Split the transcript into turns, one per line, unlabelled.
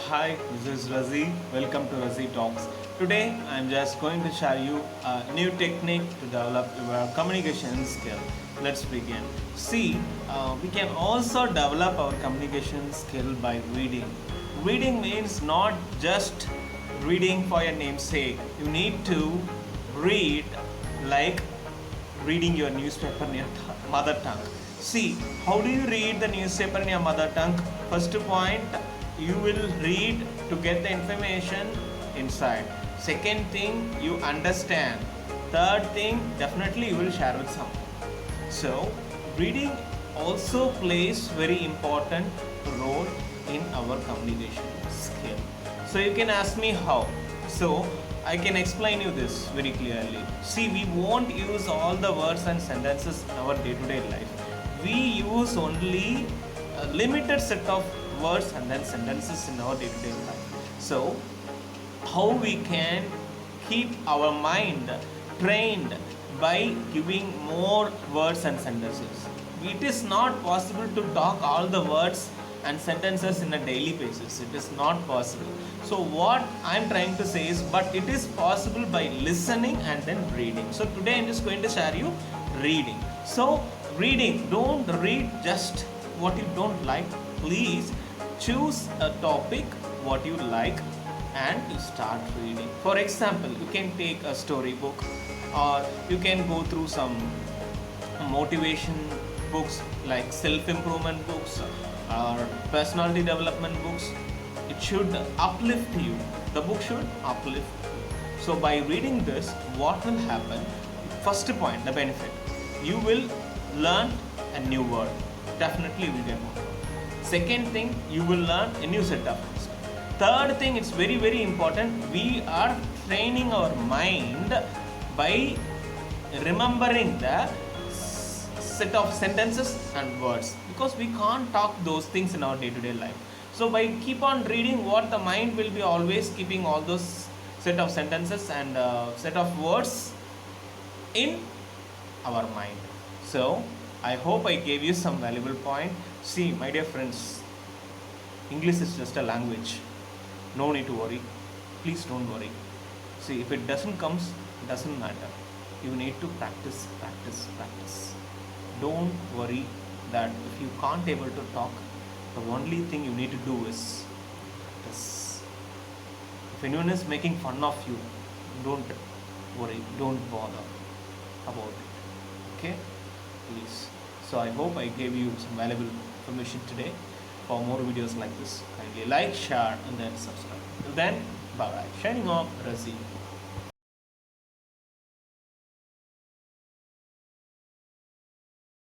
Hi, this is Razi. Welcome to Razi Talks. Today, I'm just going to share you a new technique to develop your communication skill. Let's begin. See, we can also develop our communication skill by reading. Reading means not just reading for your namesake. You need to read like reading your newspaper in your mother tongue. See, how do you read the newspaper in your mother tongue? First point, you will read to get the information inside. Second thing, you understand. Third thing, definitely you will share with someone. So, reading also plays very important role in our communication skill. So, you can ask me how. So, I can explain you this very clearly. See, we won't use all the words and sentences in our day-to-day life. We use only a limited set of words and then sentences in our day-to-day life. So, how we can keep our mind trained by giving more words and sentences. It is not possible to talk all the words and sentences in a daily basis. It is not possible. So what I'm trying to say is, but it is possible by listening and then reading. So today I'm just going to share you reading. So reading, don't read just what you don't like. Please choose a topic what you like and you start reading. For example, you can take a storybook or you can go through some motivation books like self-improvement books or personality development books. It should uplift you. The book should uplift you. So by reading this, what will happen? First point, the benefit. You will learn a new word. Definitely you will get more. Second thing, you will learn a new set of words. Third thing, it's very important. We are training our mind by remembering the set of sentences and words, because we can't talk those things in our day-to-day life. So by keep on reading, what the mind will be always keeping all those set of sentences and set of words in our mind. So I hope I gave you some valuable point. See, my dear friends, English is just a language. No need to worry. Please don't worry. See, if it doesn't comes, it doesn't matter. You need to practice. Don't worry that if you can't able to talk, the only thing you need to do is practice. If anyone is making fun of you, don't worry, don't bother about it. Okay? Please. So I hope I gave you some valuable information today. For more videos like this, kindly like, share and then subscribe. Till then, bye bye. Shining off, Razi.